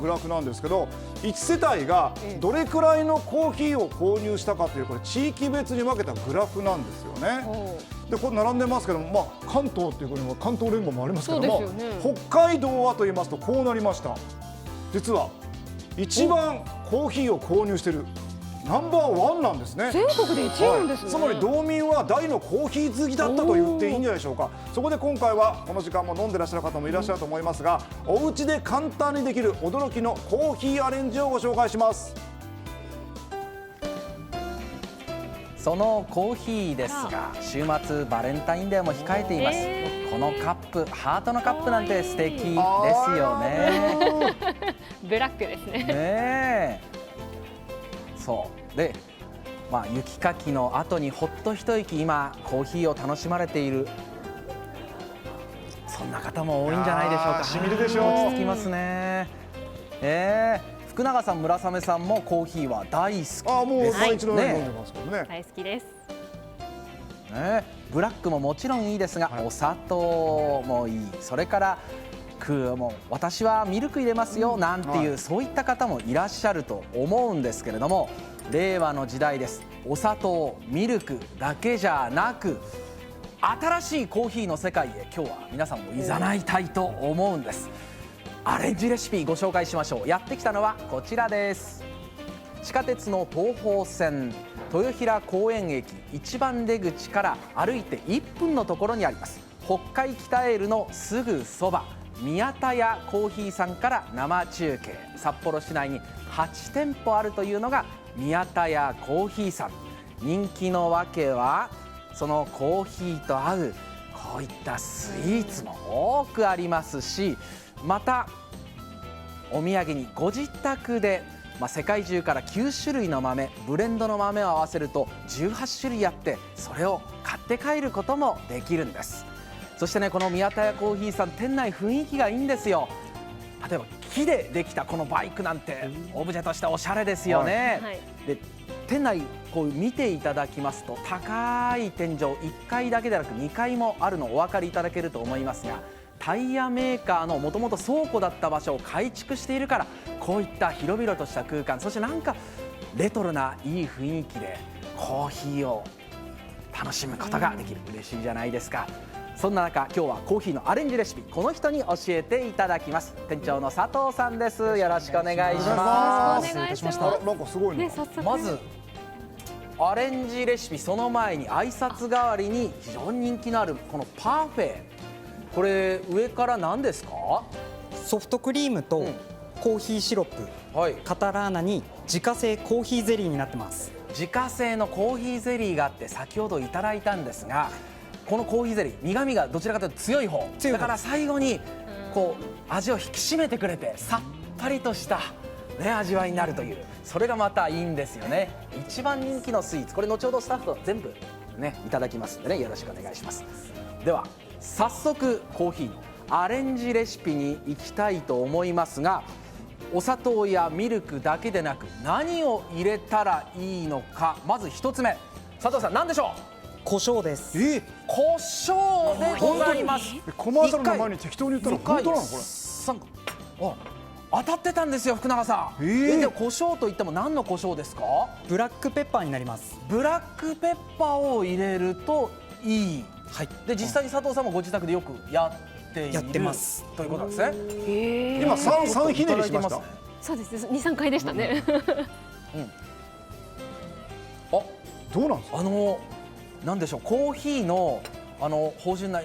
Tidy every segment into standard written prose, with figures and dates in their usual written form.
グラフなんですけど、1世帯がどれくらいのコーヒーを購入したかという、これ地域別に分けたグラフなんですよね。でこれ並んでますけども、関東っていう国も関東連合もありますけども、北海道はと言いますとこうなりました。実は一番コーヒーを購入しているナンバーワンなんですね。全国で1位なんですね。つまり道民は大のコーヒー好きだったと言っていいんじゃないでしょうか。そこで今回はこの時間も飲んでらっしゃる方もいらっしゃると思いますが、お家で簡単にできる驚きのコーヒーアレンジをご紹介します。そのコーヒーですが、週末バレンタインデーも控えています。このカップ、ハートのカップなんて素敵ですよね。ブラックですね。ねえ、そうで、雪かきの後にほっと一息、今コーヒーを楽しまれている、そんな方も多いんじゃないでしょうか。しみるでしょう。落ち着きますね。福永さん、村雨さんもコーヒーは大好きですね。もう毎日のように飲んでますけどね。大好きです。ブラックももちろんいいですが、お砂糖もいい。それからもう私はミルク入れますよなんていう、そういった方もいらっしゃると思うんですけれども、令和の時代です。お砂糖、ミルクだけじゃなく、新しいコーヒーの世界へ今日は皆さんを誘いたいと思うんです。アレンジレシピご紹介しましょう。やってきたのはこちらです。地下鉄の東宝線豊平公園駅1番出口から歩いて1分のところにあります、北海北エールのすぐそば、宮田屋コーヒーさんから生中継。札幌市内に8店舗あるというのが宮田屋コーヒーさん。人気の訳は、そのコーヒーと合うこういったスイーツも多くありますし、またお土産にご自宅で、世界中から9種類の豆、ブレンドの豆を合わせると18種類あって、それを買って帰ることもできるんです。そしてね、この宮田屋コーヒーさん、店内雰囲気がいいんですよ。例えば木でできたこのバイクなんてオブジェとしておしゃれですよね。で店内こう見ていただきますと、高い天井、1階だけでなく2階もあるのをお分かりいただけると思いますが、タイヤメーカーのもともと倉庫だった場所を改築しているから、こういった広々とした空間、そしてなんかレトロないい雰囲気でコーヒーを楽しむことができる。嬉しいじゃないですか。そんな中、今日はコーヒーのアレンジレシピ、この人に教えていただきます。店長の佐藤さんです。よろしくお願いします。お願いします。なんかすごいね。まずアレンジレシピ、その前に挨拶代わりに非常に人気のあるこのパフェ、これ上から何ですか？ソフトクリームとコーヒーシロップ、カタラーナに自家製コーヒーゼリーになってます。自家製のコーヒーゼリーがあって、先ほどいただいたんですが、このコーヒーゼリー、苦みがどちらかというと強い方だから、最後にこう味を引き締めてくれて、さっぱりとした、味わいになるという、それがまたいいんですよね。一番人気のスイーツ、これ後ほどスタッフと全部いただきますんでね、よろしくお願いします。では早速コーヒーのアレンジレシピに行きたいと思いますが、お砂糖やミルクだけでなく何を入れたらいいのか。まず一つ目、佐藤さん、何でしょう？胡椒です。胡椒でございます。コマーシャルの前に適当に言ったら本当なのこれ？当たってたんですよ、福永さん。で胡椒といっても何の胡椒ですか？ブラックペッパーになります。ブラックペッパーを入れるといい。で実際に佐藤さんもご自宅でよくやってますということなんですね。今3ひねりしました。そうです。2、3回でしたね。どうなんですか？なんでしょう、コーヒーの芳醇な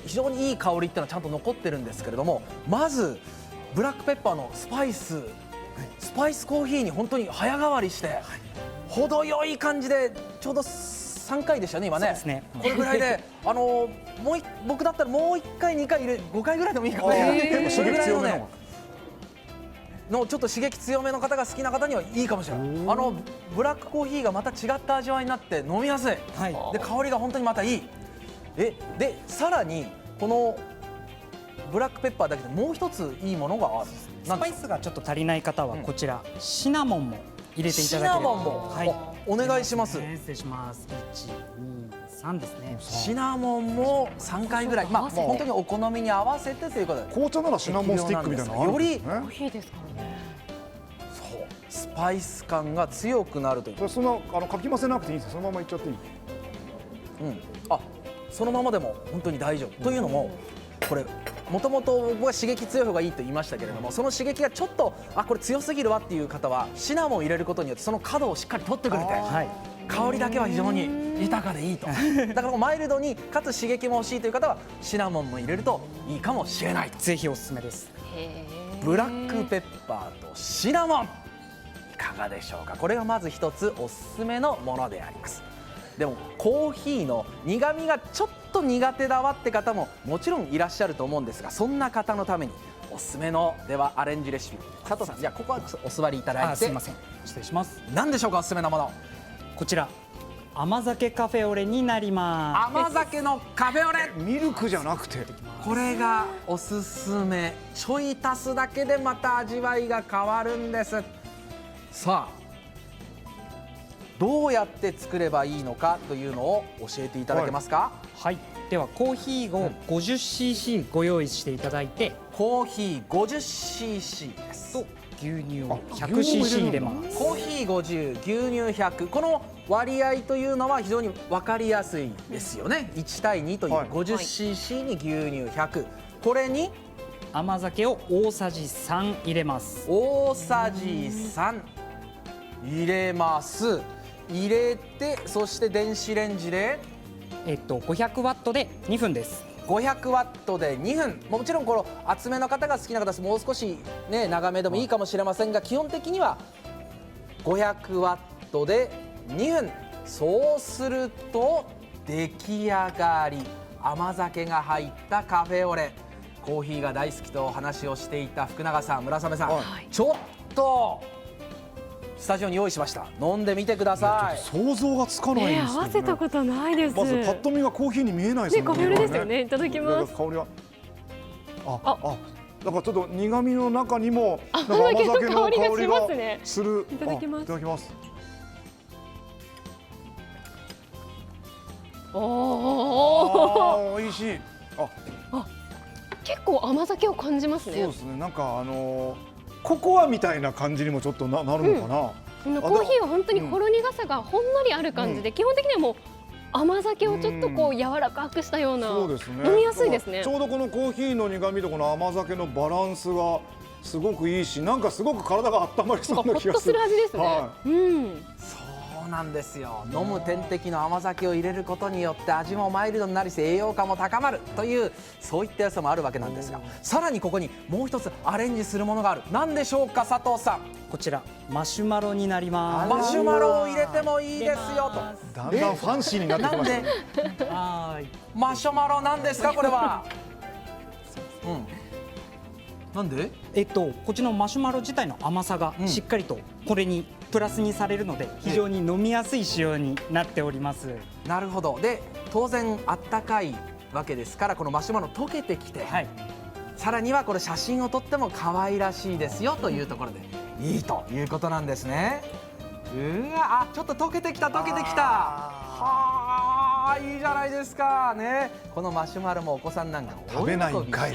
非常にいい香りっていうのはちゃんと残ってるんですけれども、まずブラックペッパーのスパイスコーヒーに本当に早変わりして、程よい感じで、ちょうど3回でしたね今ね。これぐらいで僕だったらもう1回2回入れ5回ぐらいでもいいかもしれない。それぐらいのねのちょっと刺激強めの方が好きな方にはいいかもしれない。ブラックコーヒーがまた違った味わいになって飲みやすい。で香りが本当にまたいい。でさらにこのブラックペッパーだけでもう一ついいものがある。スパイスがちょっと足りない方はこちら、シナモンも入れていただければ。シナモンも、お願いします。失礼します。1、2、3、3ですね。シナモンも3回ぐらい、まあ本当にお好みに合わせてということで、紅茶ならシナモンスティックみたいなのあるんですね。コーヒーですからね。そうスパイス感が強くなるという。そんなかき混ぜなくていいんですよ。そのままいっちゃっていい。あ、そのままでも本当に大丈夫。というのもこれもともと僕は刺激強い方がいいと言いましたけれども、その刺激がちょっとこれ強すぎるわっていう方はシナモンを入れることによってその角をしっかり取ってくれて、香りだけは非常に豊かでいいと。だからマイルドにかつ刺激も欲しいという方はシナモンも入れるといいかもしれないと。ぜひおすすめです。ブラックペッパーとシナモンいかがでしょうか。これがまず一つおすすめのものであります。でもコーヒーの苦みがちょっと苦手だわって方ももちろんいらっしゃると思うんですが、そんな方のためにおすすめのではアレンジレシピ、佐藤さん、じゃあここはお座りいただいて。すいません、失礼します。何でしょうか、おすすめのもの。こちら甘酒カフェオレになります。甘酒のカフェオレ、ミルクじゃなくて。これがおすすめ。ちょい足すだけでまた味わいが変わるんです。さあどうやって作ればいいのかというのを教えていただけますか。はい、ではコーヒーを 50cc ご用意していただいて、コーヒー 50cc ですと牛乳を 100cc 入れます。コーヒー50、牛乳100、この割合というのは非常に分かりやすいですよね。1対2という 50cc に牛乳100、これに甘酒を大さじ3入れます。大さじ3入れます。入れて、そして電子レンジで500ワットで2分です。500ワットで2分。もちろんこの厚めの方が好きな方はもう少しね長めでもいいかもしれませんが、基本的には500ワットで2分。そうすると出来上がり、甘酒が入ったカフェオレ。コーヒーが大好きとお話をしていた福永さん、村雨さん、ちょっとスタジオに用意しました。飲んでみてください。想像がつかないんですけどね。合わせたことないです。まずパッと見がコーヒーに見えないですよね。カフェオレですよね。いただきます。香りはなんかちょっと苦味の中にもなんか甘酒の香りがする。いただきます。いただきます。美味しい。結構甘酒を感じますね。そうですね。なんかココアみたいな感じにもちょっとなるのかな。コーヒーは本当にほろ苦さがほんのりある感じで、基本的にはもう甘酒をちょっとこう柔らかくしたような、そうですね、飲みやすいですね。ちょうどこのコーヒーの苦味とこの甘酒のバランスがすごくいいし、なんかすごく体が温まりそうな気がする。ほっとする味ですね。そうなんですよ。飲む点滴の甘酒を入れることによって味もマイルドになりし栄養価も高まるという、そういった良さもあるわけなんですが、さらにここにもう一つアレンジするものがある。何でしょうか、佐藤さん。こちらマシュマロになります。マシュマロを入れてもいいですよと。だんだんファンシーになってきましたね。マシュマロなんですかこれは。なんで？こちらのマシュマロ自体の甘さがしっかりとこれにプラスにされるので、非常に飲みやすい仕様になっております。なるほど。で当然あったかいわけですから、このマシュマロ溶けてきて、さらにはこれ写真を撮っても可愛らしいですよというところでいいということなんですね。ちょっと溶けてきた。はあ、いいじゃないですかね。このマシュマロもお子さんなんか食べないんかい。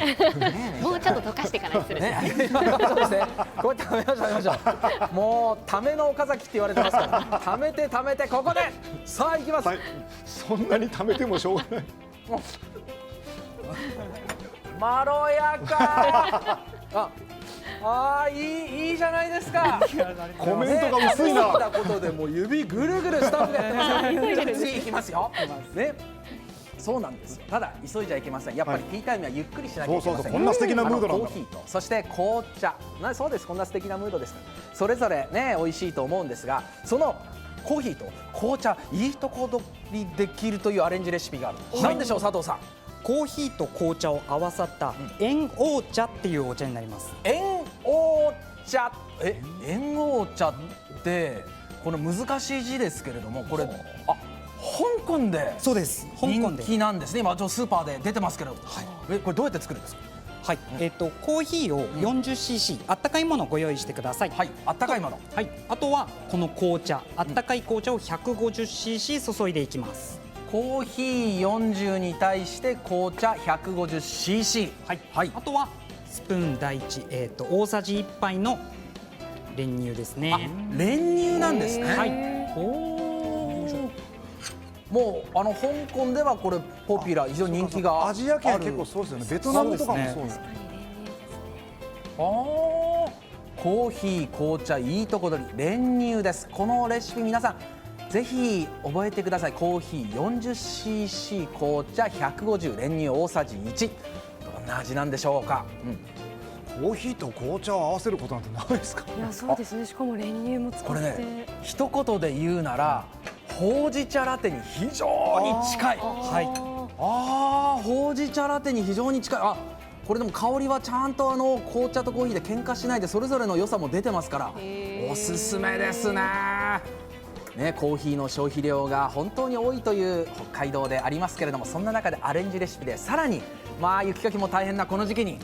もうちょっと溶かしてからにする。そうですね。これ食べましょう。もうための岡崎って言われてますから。ためてここで。さあ行きます。そんなにためてもしょうがない。まろやか。いいじゃないですか。コメントが薄いな。そうことでもう指ぐるぐるスタッフがやってます。次いきますよ。ね。そうなんですよ。ただ急いじゃいけません。やっぱりティータイムはゆっくりしなきゃいけません。こんな素敵なムードなんだ。コーヒーとそして紅茶。そうです。こんな素敵なムードですから。それぞれね美味しいと思うんですが、そのコーヒーと紅茶いいとこ取りできるというアレンジレシピがある。何でしょう佐藤さん。コーヒーと紅茶を合わさった円黄茶っていうお茶になります。円黄茶。円黄茶ってこの難しい字ですけれども、これ香港でそうです。香港で人気なんですね。今スーパーで出てますけど、これどうやって作るんですか。はい、コーヒーを 40cc、あったかいものをご用意してください。はい、あったかいもの。はい、あとはこの紅茶、あったかい紅茶を 150cc 注いでいきます。コーヒー40に対して紅茶 150cc。はい、あとはスプーン第一、大さじ1杯の練乳ですね。練乳なんですね。はい。もう香港ではこれポピュラー、非常に人気がアジア圏は結構そうですよね。ベトナムとかもそうです。コーヒー、紅茶、いいとこ取り、練乳です。このレシピ皆さんぜひ覚えてください。コーヒー 40cc、 紅茶150、練乳大さじ1。どんな味なんでしょうか。コーヒーと紅茶を合わせることなんてないですか。いやそうですね。しかも練乳も使って。これね、一言で言うならほうじ茶ラテに非常に近い。ほうじ茶ラテに非常に近い。これでも香りはちゃんと紅茶とコーヒーで喧嘩しないでそれぞれの良さも出てますからおすすめですね。コーヒーの消費量が本当に多いという北海道でありますけれども、そんな中でアレンジレシピでさらに雪かきも大変なこの時期に、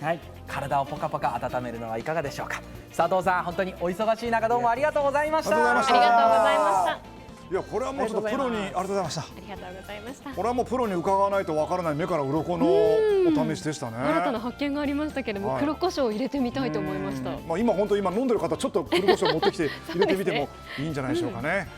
体をポカポカ温めるのはいかがでしょうか。佐藤さん、本当にお忙しい中どうもありがとうございました。ありがとうございました。いや、これはもうちょっとプロにありがとうございました。ありがとうございました。これはもうプロに伺わないとわからない目から鱗のお試しでしたね。新たな発見がありましたけれども、黒胡椒を入れてみたいと思いました。今本当今飲んでる方ちょっと黒胡椒持ってきて入れてみてもいいんじゃないでしょうかね。